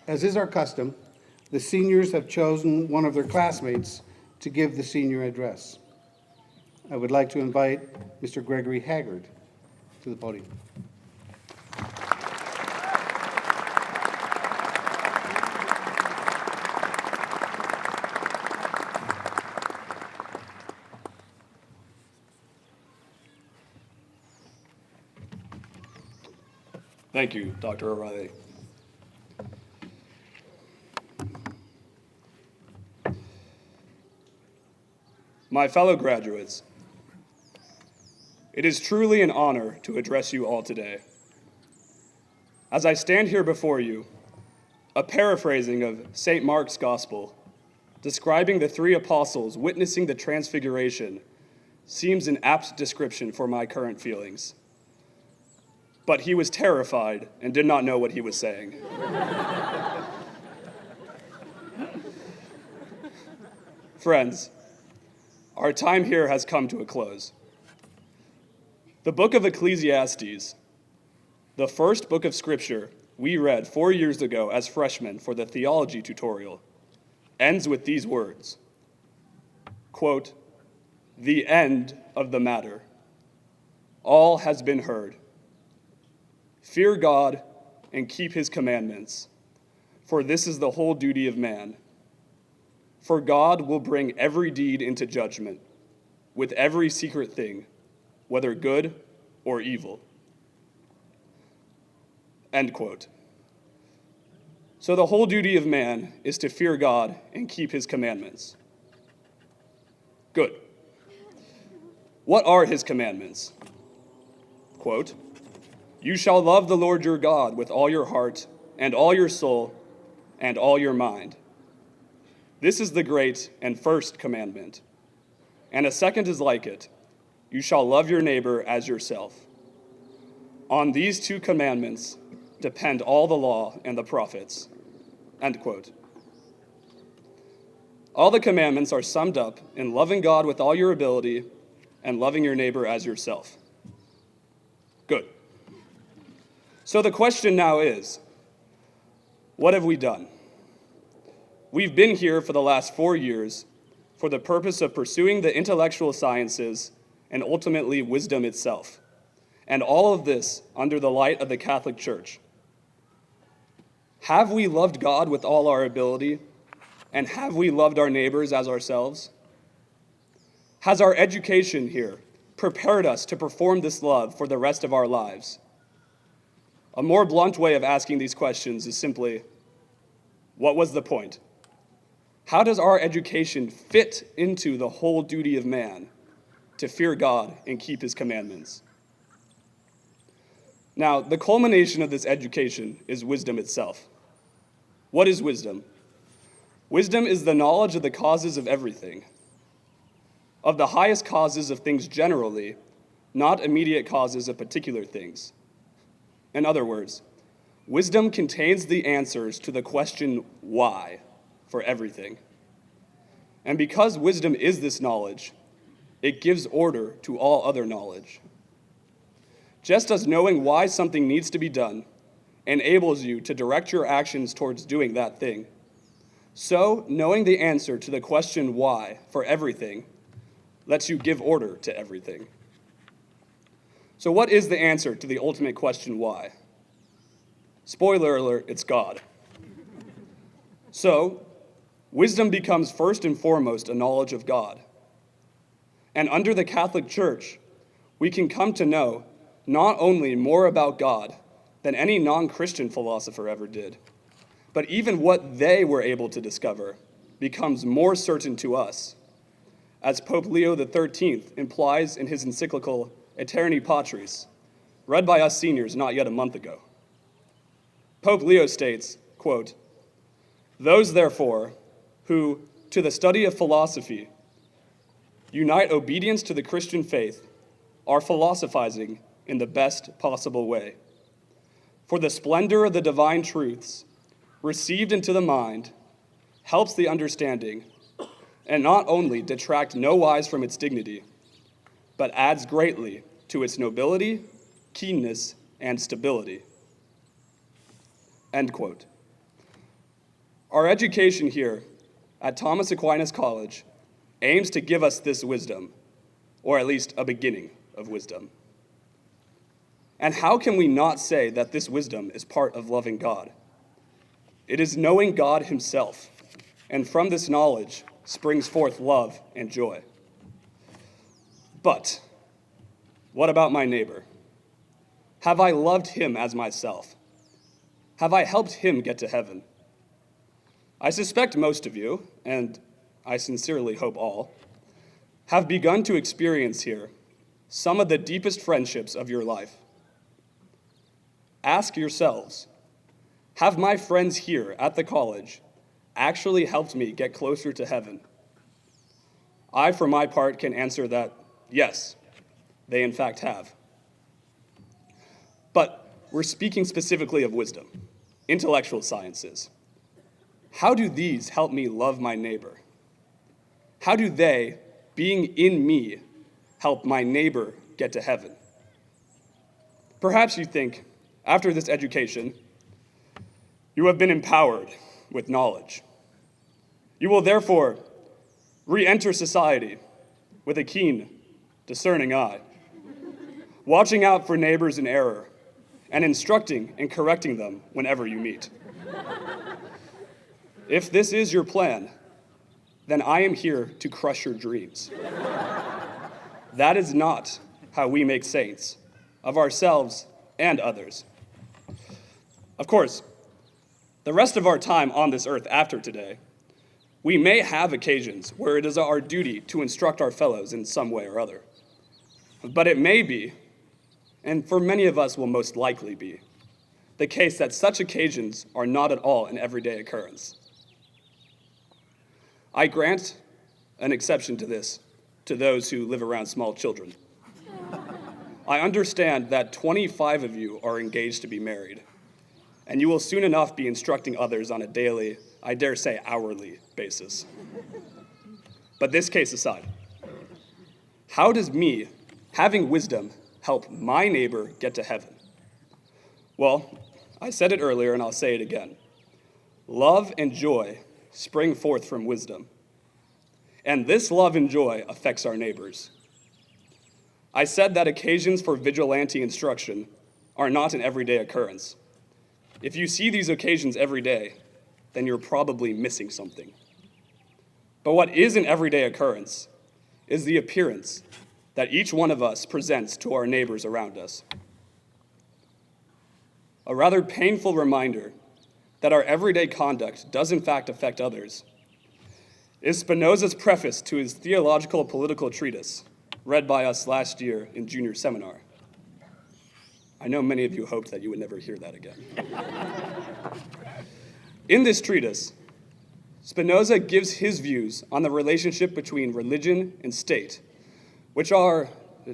As is our custom, the seniors have chosen one of their classmates to give the senior address. I would like to invite Mr. Gregory Haggard to the podium. Thank you, Dr. O'Reilly. My fellow graduates, it is truly an honor to address you all today. As I stand here before you, a paraphrasing of St. Mark's Gospel, describing the three apostles witnessing the transfiguration, seems an apt description for my current feelings. But he was terrified and did not know what he was saying. Friends, our time here has come to a close. The book of Ecclesiastes, the first book of Scripture we read 4 years ago as freshmen for the theology tutorial, ends with these words, quote, "The end of the matter. All has been heard. Fear God and keep his commandments, for this is the whole duty of man. For God will bring every deed into judgment, with every secret thing, whether good or evil." End quote. So the whole duty of man is to fear God and keep his commandments. Good. What are his commandments? Quote, "You shall love the Lord your God with all your heart and all your soul and all your mind. This is the great and first commandment. And a second is like it. You shall love your neighbor as yourself. On these two commandments depend all the law and the prophets." End quote. All the commandments are summed up in loving God with all your ability and loving your neighbor as yourself. Good. So the question now is, what have we done? We've been here for the last 4 years for the purpose of pursuing the intellectual sciences and ultimately wisdom itself, and all of this under the light of the Catholic Church. Have we loved God with all our ability, and have we loved our neighbors as ourselves? Has our education here prepared us to perform this love for the rest of our lives? A more blunt way of asking these questions is simply, what was the point? How does our education fit into the whole duty of man to fear God and keep his commandments? Now, the culmination of this education is wisdom itself. What is wisdom? Wisdom is the knowledge of the causes of everything, of the highest causes of things generally, not immediate causes of particular things. In other words, wisdom contains the answers to the question why for everything. And because wisdom is this knowledge, it gives order to all other knowledge. Just as knowing why something needs to be done enables you to direct your actions towards doing that thing, so knowing the answer to the question why for everything lets you give order to everything. So what is the answer to the ultimate question why? Spoiler alert, it's God. So, wisdom becomes first and foremost a knowledge of God. And under the Catholic Church, we can come to know not only more about God than any non-Christian philosopher ever did, but even what they were able to discover becomes more certain to us, as Pope Leo XIII implies in his encyclical Aeterni Patris, read by us seniors not yet a month ago. Pope Leo states, quote, "Those, therefore, who, to the study of philosophy, unite obedience to the Christian faith, are philosophizing in the best possible way. For the splendor of the divine truths, received into the mind, helps the understanding, and not only detract no wise from its dignity, but adds greatly to its nobility, keenness, and stability." End quote. Our education here at Thomas Aquinas College aims to give us this wisdom, or at least a beginning of wisdom. And how can we not say that this wisdom is part of loving God? It is knowing God himself, and from this knowledge springs forth love and joy. But what about my neighbor? Have I loved him as myself? Have I helped him get to heaven? I suspect most of you, and I sincerely hope all, have begun to experience here some of the deepest friendships of your life. Ask yourselves, have my friends here at the college actually helped me get closer to heaven? I, for my part, can answer that, yes, they in fact have. But we're speaking specifically of wisdom, intellectual sciences. How do these help me love my neighbor? How do they, being in me, help my neighbor get to heaven? Perhaps you think, after this education, you have been empowered with knowledge. You will therefore re-enter society with a keen, discerning eye, watching out for neighbors in error, and instructing and correcting them whenever you meet. If this is your plan, then I am here to crush your dreams. That is not how we make saints of ourselves and others. Of course, the rest of our time on this earth after today, we may have occasions where it is our duty to instruct our fellows in some way or other. But it may be, and for many of us will most likely be, the case that such occasions are not at all an everyday occurrence. I grant an exception to this to those who live around small children. I understand that 25 of you are engaged to be married, and you will soon enough be instructing others on a daily, I dare say hourly, basis. But this case aside, how does me having wisdom help my neighbor get to heaven? Well, I said it earlier and I'll say it again. Love and joy spring forth from wisdom. And this love and joy affects our neighbors. I said that occasions for vigilante instruction are not an everyday occurrence. If you see these occasions every day, then you're probably missing something. But what is an everyday occurrence is the appearance that each one of us presents to our neighbors around us. A rather painful reminder that our everyday conduct does in fact affect others is Spinoza's preface to his theological political treatise, read by us last year in junior seminar. I know many of you hoped that you would never hear that again. In this treatise, Spinoza gives his views on the relationship between religion and state, which are,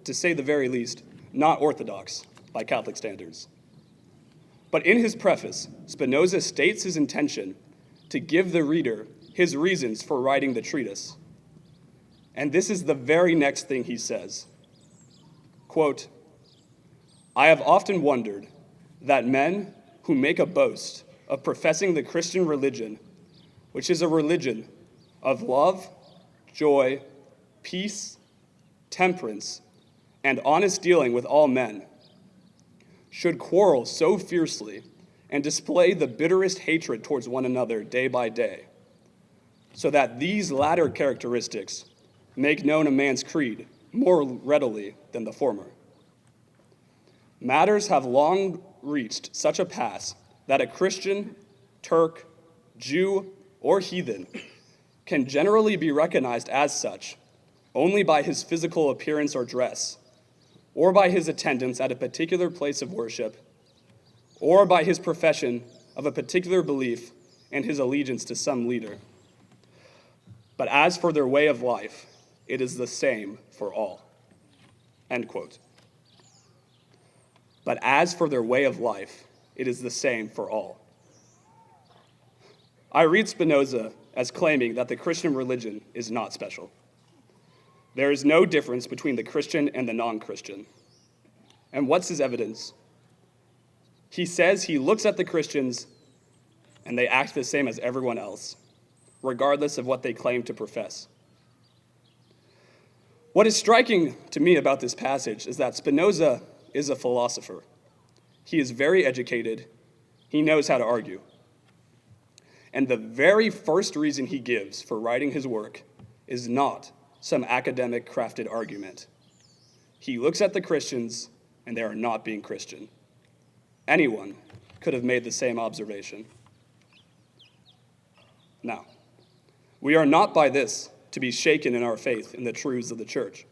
to say the very least, not orthodox by Catholic standards. But in his preface, Spinoza states his intention to give the reader his reasons for writing the treatise. And this is the very next thing he says. Quote, I have often wondered that men who make a boast of professing the Christian religion, which is a religion of love, joy, peace, temperance, and honest dealing with all men, should quarrel so fiercely and display the bitterest hatred towards one another day by day, so that these latter characteristics make known a man's creed more readily than the former. Matters have long reached such a pass that a Christian, Turk, Jew, or heathen can generally be recognized as such only by his physical appearance or dress, or by his attendance at a particular place of worship, or by his profession of a particular belief and his allegiance to some leader. But as for their way of life, it is the same for all. End quote. But as for their way of life, it is the same for all. I read Spinoza as claiming that the Christian religion is not special. There is no difference between the Christian and the non-Christian. And what's his evidence? He says he looks at the Christians and they act the same as everyone else, regardless of what they claim to profess. What is striking to me about this passage is that Spinoza is a philosopher. He is very educated. He knows how to argue. And the very first reason he gives for writing his work is not some academic crafted argument. He looks at the Christians, and they are not being Christian. Anyone could have made the same observation. Now, we are not by this to be shaken in our faith in the truths of the church,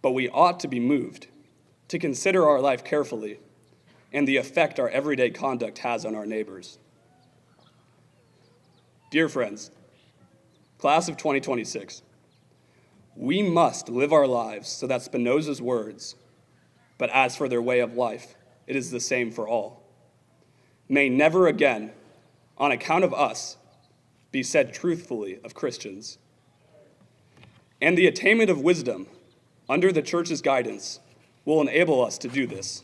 but we ought to be moved to consider our life carefully and the effect our everyday conduct has on our neighbors. Dear friends, class of 2026, we must live our lives so that Spinoza's words, "But as for their way of life, it is the same for all," may never again, on account of us, be said truthfully of Christians. And the attainment of wisdom, under the church's guidance, will enable us to do this.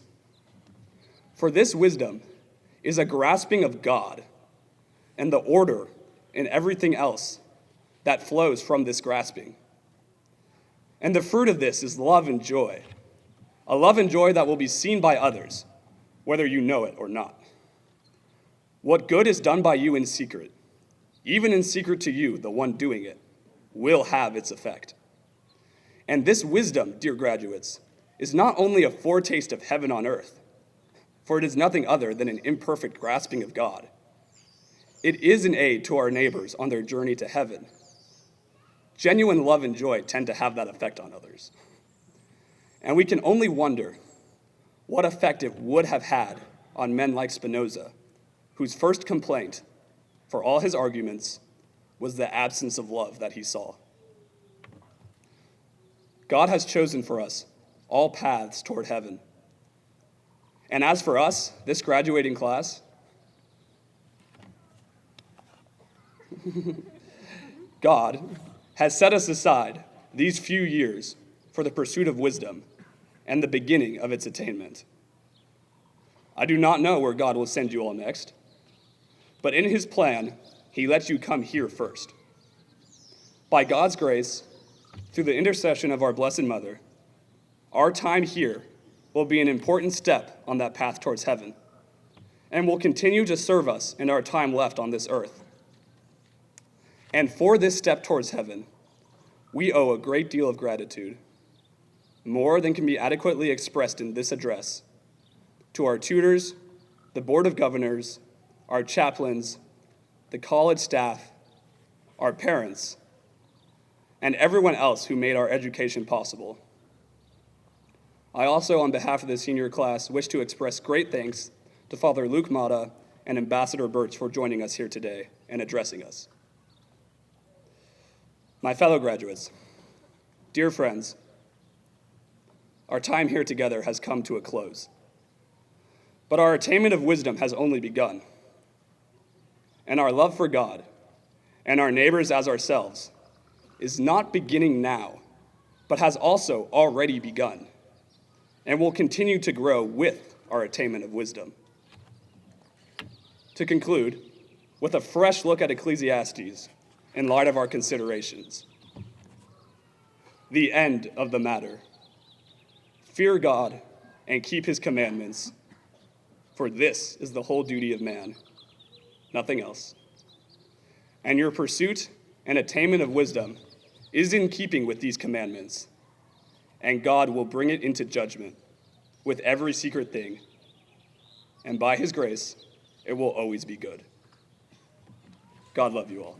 For this wisdom is a grasping of God and the order in everything else that flows from this grasping. And the fruit of this is love and joy, a love and joy that will be seen by others, whether you know it or not. What good is done by you in secret, even in secret to you, the one doing it, will have its effect. And this wisdom, dear graduates, is not only a foretaste of heaven on earth, for it is nothing other than an imperfect grasping of God. It is an aid to our neighbors on their journey to heaven. Genuine love and joy tend to have that effect on others. And we can only wonder what effect it would have had on men like Spinoza, whose first complaint, for all his arguments, was the absence of love that he saw. God has chosen for us all paths toward heaven. And as for us, this graduating class, God has set us aside these few years for the pursuit of wisdom and the beginning of its attainment. I do not know where God will send you all next, but in his plan, he lets you come here first. By God's grace, through the intercession of our Blessed Mother, our time here will be an important step on that path towards heaven and will continue to serve us in our time left on this earth. And for this step towards heaven, we owe a great deal of gratitude, more than can be adequately expressed in this address, to our tutors, the Board of Governors, our chaplains, the college staff, our parents, and everyone else who made our education possible. I also, on behalf of the senior class, wish to express great thanks to Father Luke Mata and Ambassador Birch for joining us here today and addressing us. My fellow graduates, dear friends, our time here together has come to a close, but our attainment of wisdom has only begun, and our love for God and our neighbors as ourselves is not beginning now, but has also already begun, and will continue to grow with our attainment of wisdom. To conclude, with a fresh look at Ecclesiastes in light of our considerations. The end of the matter. Fear God and keep his commandments, for this is the whole duty of man, nothing else. And your pursuit and attainment of wisdom is in keeping with these commandments, and God will bring it into judgment with every secret thing, and by his grace, it will always be good. God love you all.